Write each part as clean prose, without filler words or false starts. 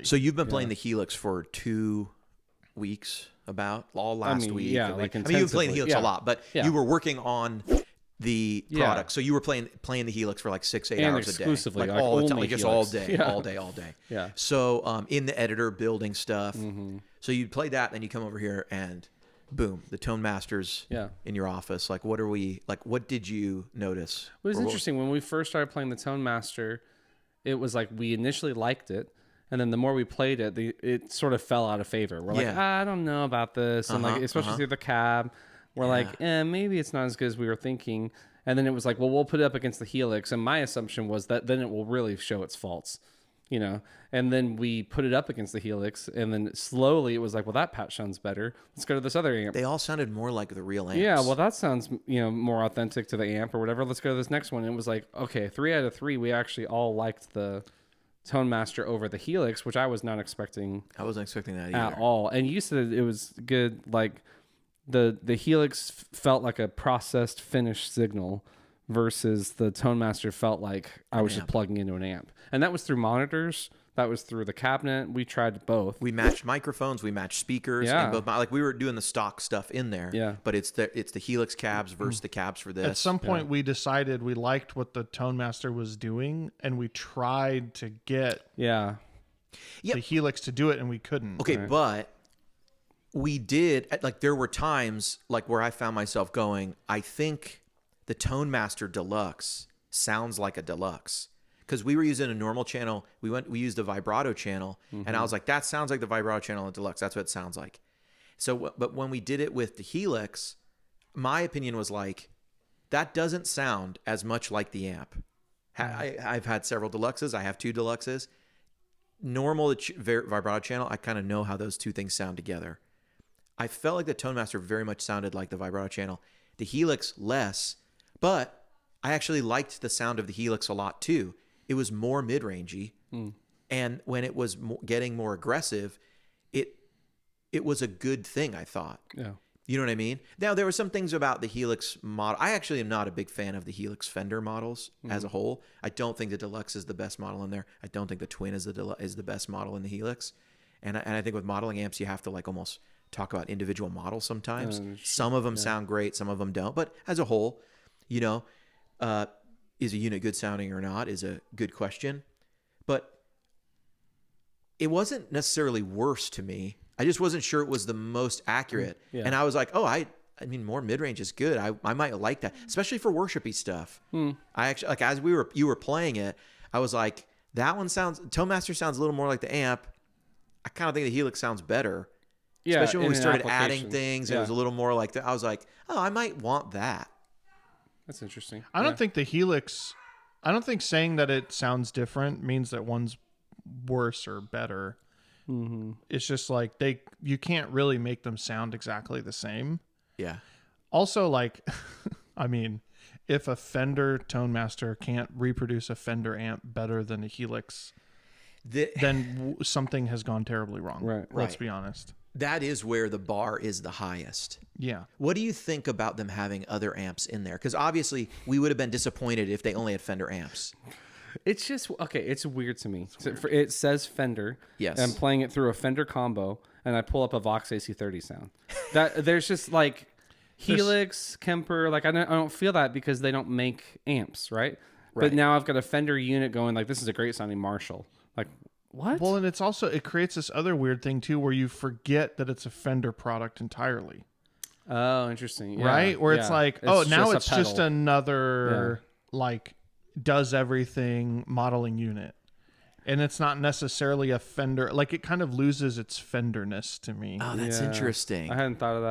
So you've been playing the Helix for 2 weeks, about all last week. Yeah, like like you've been playing the Helix a lot, but Yeah. you were working on the product. So you were playing the Helix for like 6-8 hours a day, exclusively, like like all the time, only just Helix. all day. Yeah. So in the editor, building stuff. So you play that, then you come over here and boom, the ToneMaster's in your office. Like, what did you notice? It was interesting when we first started playing the ToneMaster. It was like we initially liked it, and then the more we played it, it sort of fell out of favor. We're like, I don't know about this, and like especially through the cab, we're like, maybe it's not as good as we were thinking. And then it was like, well, we'll put it up against the Helix, and my assumption was that then it will really show its faults, you know. And then we put it up against the Helix, and then slowly it was like, well, that patch sounds better. Let's go to this other amp. They all sounded more like the real amps. Yeah, well, that sounds, more authentic to the amp or whatever. Let's go to this next one. And it was like, okay, 3 out of 3, we actually all liked the ToneMaster over the Helix, which I was not expecting. I wasn't expecting that either. At all. And you said it was good, like the Helix felt like a processed finished signal versus the ToneMaster felt like I was just plugging into an amp. And that was through monitors. That was through the cabinet. We tried both. We matched microphones. We matched speakers. Yeah. And both, like we were doing the stock stuff in there. Yeah. But it's the Helix cabs versus the cabs for this. At some point, we decided we liked what the ToneMaster was doing, and we tried to get the Helix to do it, and we couldn't. Okay, but we did. Like there were times like where I found myself going, I think the ToneMaster Deluxe sounds like a Deluxe. Because we were using a normal channel, we used a vibrato channel, and I was like, that sounds like the vibrato channel in Deluxe. That's what it sounds like. So, but when we did it with the Helix, my opinion was like, that doesn't sound as much like the amp. I've had several Deluxes. I have 2 Deluxes. Normal vibrato channel, I kind of know how those two things sound together. I felt like the ToneMaster very much sounded like the vibrato channel. The Helix less, but I actually liked the sound of the Helix a lot too. It was more mid-rangey, and when it was getting more aggressive, it was a good thing, I thought. Yeah, you know what I mean? Now there were some things about the Helix model. I actually am not a big fan of the Helix Fender models as a whole. I don't think the Deluxe is the best model in there. I don't think the Twin is the best model in the Helix, and I think with modeling amps you have to like almost talk about individual models sometimes. Some of them sound great, some of them don't. But as a whole, is a unit good sounding or not is a good question. But it wasn't necessarily worse to me. I just wasn't sure it was the most accurate. Yeah. And I was like, I mean, more mid-range is good. I might like that, especially for worshipy stuff. I actually, like, as you were playing it, I was like, that one ToneMaster sounds a little more like the amp. I kind of think the Helix sounds better. Yeah, especially when we started adding things. It was a little more like that. I was like, I might want that. That's interesting. I don't think the Helix, I don't think saying that it sounds different means that one's worse or better. It's just like you can't really make them sound exactly the same. Yeah. Also, like, I mean, if a Fender ToneMaster can't reproduce a Fender amp better than a Helix, then something has gone terribly wrong. Right. Let's be honest. That is where the bar is the highest. Yeah. What do you think about them having other amps in there? Because obviously we would have been disappointed if they only had Fender amps. It's just, okay, it's weird to me. It says Fender. Yes. I'm playing it through a Fender combo, and I pull up a Vox AC30 sound. There's just like Helix, Kemper, like I don't feel that because they don't make amps, right? But now I've got a Fender unit going like, this is a great sounding Marshall. Like, what? Well, and it creates this other weird thing too, where you forget that it's a Fender product entirely. Oh, interesting. Yeah. Right? Where it's like, now it's just another like does everything modeling unit. And it's not necessarily a Fender. Like, it kind of loses its Fenderness to me. Oh, that's interesting. I hadn't thought of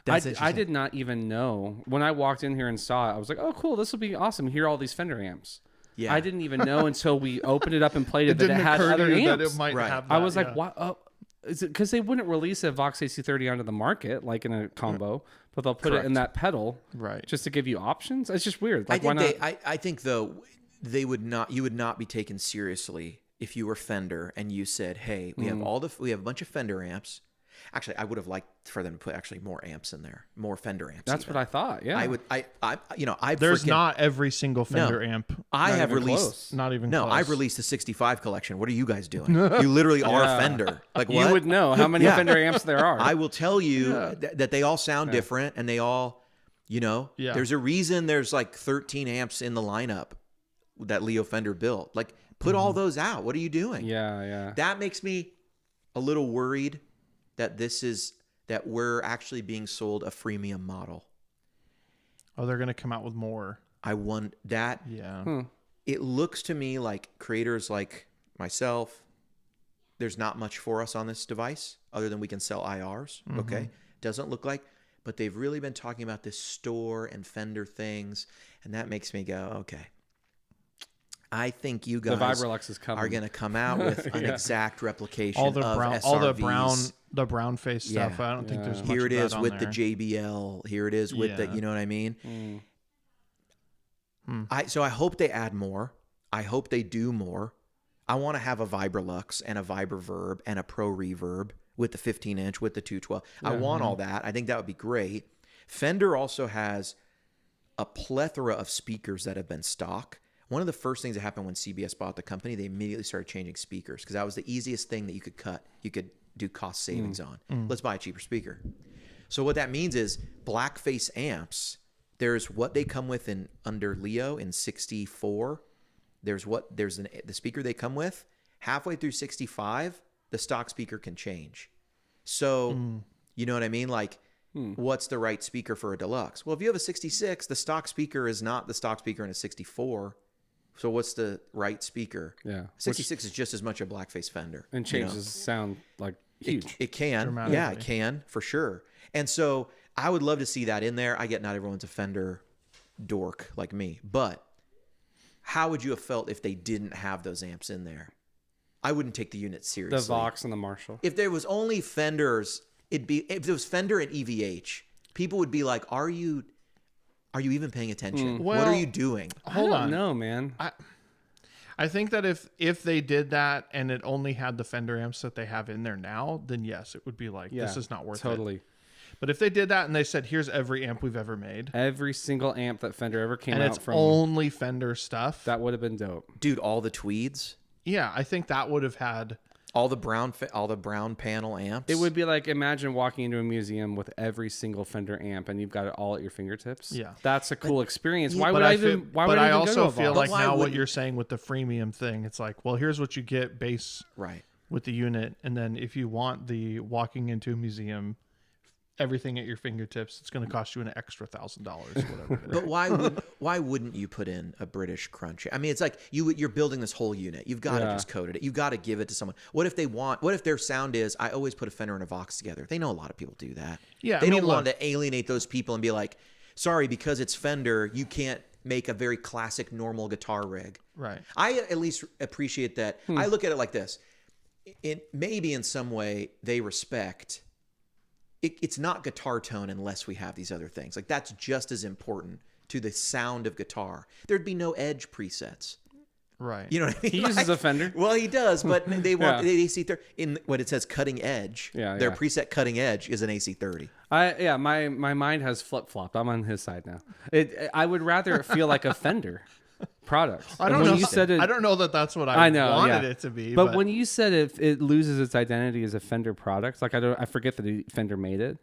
that. I did not even know. When I walked in here and saw it, I was like, oh, cool, this will be awesome. Here are all these Fender amps. Yeah. I didn't even know until we opened it up and played it that it had other amps. That it might have that, I was like, what? Oh, is it because they wouldn't release a Vox AC30 onto the market like in a combo, but they'll put it in that pedal, just to give you options? It's just weird. Like, why not? I think though you would not be taken seriously if you were Fender and you said, "Hey, we have a bunch of Fender amps, Actually, I would have liked for them to put actually more amps in there, more Fender amps. That's even. what I thought. Yeah, I would. There's not every single Fender amp. I Not have even released. close. Not even No, close. I've released the 65 collection. What are you guys doing? You literally are Fender. Like what? You would know how many Yeah. Fender amps there are. I will tell you that they all sound different, and they all, there's a reason there's like 13 amps in the lineup that Leo Fender built. Like, put all those out. What are you doing? Yeah. That makes me a little worried that that we're actually being sold a freemium model. Oh, they're going to come out with more. I want that. Yeah. It looks to me like creators like myself, there's not much for us on this device other than we can sell IRs. Okay. Doesn't look like, but they've really been talking about this store and Fender things. And that makes me go, okay. I think you guys Vibrolux is coming. are going to come out with an exact replication All the brown, of all SRVs. the brown face stuff. Yeah. I don't think there's much Here of it that is on with the there. JBL. Here it is with the, you know what I mean? So I hope they add more. I hope they do more. I want to have a Vibrolux and a Vibroverb and a Pro Reverb with the 15-inch, with the 212. I want all that. I think that would be great. Fender also has a plethora of speakers that have been stock. One of the first things that happened when CBS bought the company, they immediately started changing speakers because that was the easiest thing that you could cut. You could do cost savings on. Let's buy a cheaper speaker. So what that means is blackface amps, there's what they come with in under Leo in 64. There's the speaker they come with. Halfway through 65, the stock speaker can change. So, you know what I mean? Like, what's the right speaker for a deluxe? Well, if you have a 66, the stock speaker is not the stock speaker in a 64. So what's the right speaker? Yeah. 66 is just as much a blackface Fender. And changes sound like huge. It can. Yeah, it can, for sure. And so I would love to see that in there. I get not everyone's a Fender dork like me. But how would you have felt if they didn't have those amps in there? I wouldn't take the unit seriously. The Vox and the Marshall. If there was only Fenders, if there was Fender and EVH, people would be like, Are you even paying attention? What are you doing? Hold on. No, man. I think that if they did that and it only had the Fender amps that they have in there now, then yes, it would be like, this is not worth it. Totally. But if they did that and they said, here's every amp we've ever made, Every single amp that Fender ever came and out it's from, only Fender stuff, that would have been dope. Dude, all the tweeds, yeah, I think that would have had... all the brown panel amps. It would be like, imagine walking into a museum with every single Fender amp and you've got it all at your fingertips. Yeah. That's a cool experience. Why But would I even but go I to a also Vox? feel like why now what wouldn't- you're saying with the freemium thing, it's like, well, here's what you get base right. with the unit, and then if you want the walking into a museum, everything at your fingertips, it's going to cost you an extra $1,000, whatever it is. But why wouldn't you put in a British crunch? I mean, it's like you're building this whole unit. You've got to just code it. You've got to give it to someone. What if their sound is, I always put a Fender and a Vox together? They know a lot of people do that. Yeah, They I mean, don't want look- to alienate those people and be like, sorry, because it's Fender, you can't make a very classic normal guitar rig. Right. I at least appreciate that. I look at it like this. Maybe in some way they respect it's not guitar tone unless we have these other things. Like, that's just as important to the sound of guitar. There'd be no edge presets. Right. You know what I mean? He uses a Fender. Well, he does, but they want the AC30 in what it says cutting edge. Yeah, their yeah. preset cutting edge is an AC30. My mind has flip flopped. I'm on his side now. I would rather it feel like a Fender product. I don't When know. you said it, I don't know that that's what I know, wanted yeah. it to be. But when you said it loses its identity as a Fender product, like I forget that Fender made it.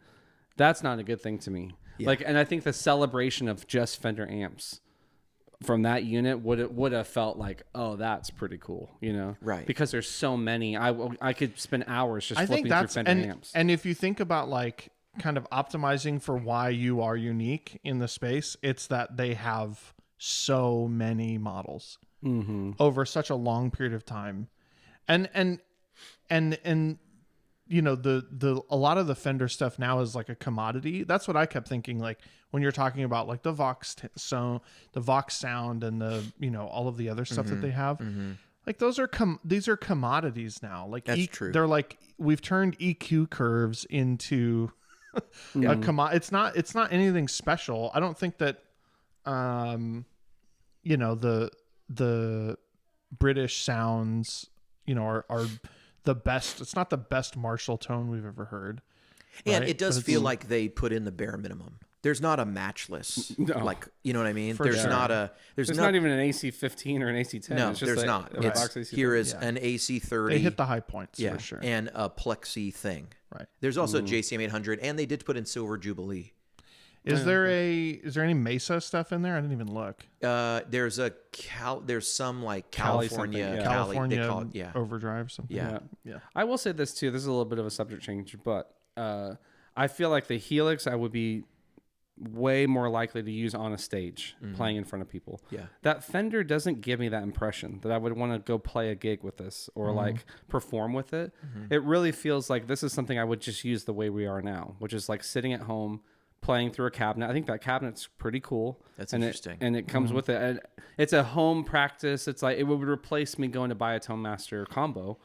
That's not a good thing to me. Yeah. Like, and I think the celebration of just Fender amps from that unit would have felt like, oh, that's pretty cool, you know? Right. Because there's so many. I could spend hours just I flipping think that's through Fender amps. and if you think about like kind of optimizing for why you are unique in the space, it's that they have so many models over such a long period of time, and you know, a lot of the Fender stuff now is like a commodity. That's what I kept thinking. Like when you're talking about like the Vox sound and the, you know, all of the other stuff that they have, like those are these are commodities now. Like That's true. They're like, we've turned EQ curves into a commodity. It's not anything special. I don't think that, you know, the British sounds, you know, are the best. It's not the best Marshall tone we've ever heard. And right? it does feel like they put in the bare minimum. There's not a matchless, like, you know what I mean? There's not a, there's not even an AC-15 or an AC-10. No, it's just there's a, not. A box It's, AC-30. here is an AC-30. They hit the high points for sure. And a Plexi thing. Right. There's also a JCM 800, and they did put in Silver Jubilee. Is there any Mesa stuff in there? I didn't even look. There's some like California, California they call it, overdrive something. Yeah. I will say this too. This is a little bit of a subject change, but I feel like the Helix I would be way more likely to use on a stage playing in front of people. Yeah. That Fender doesn't give me that impression that I would want to go play a gig with this or like perform with it. It really feels like this is something I would just use the way we are now, which is like sitting at home playing through a cabinet. I think that cabinet's pretty cool. That's interesting. And it comes with it. And it's a home practice. It's like it would replace me going to buy a ToneMaster combo.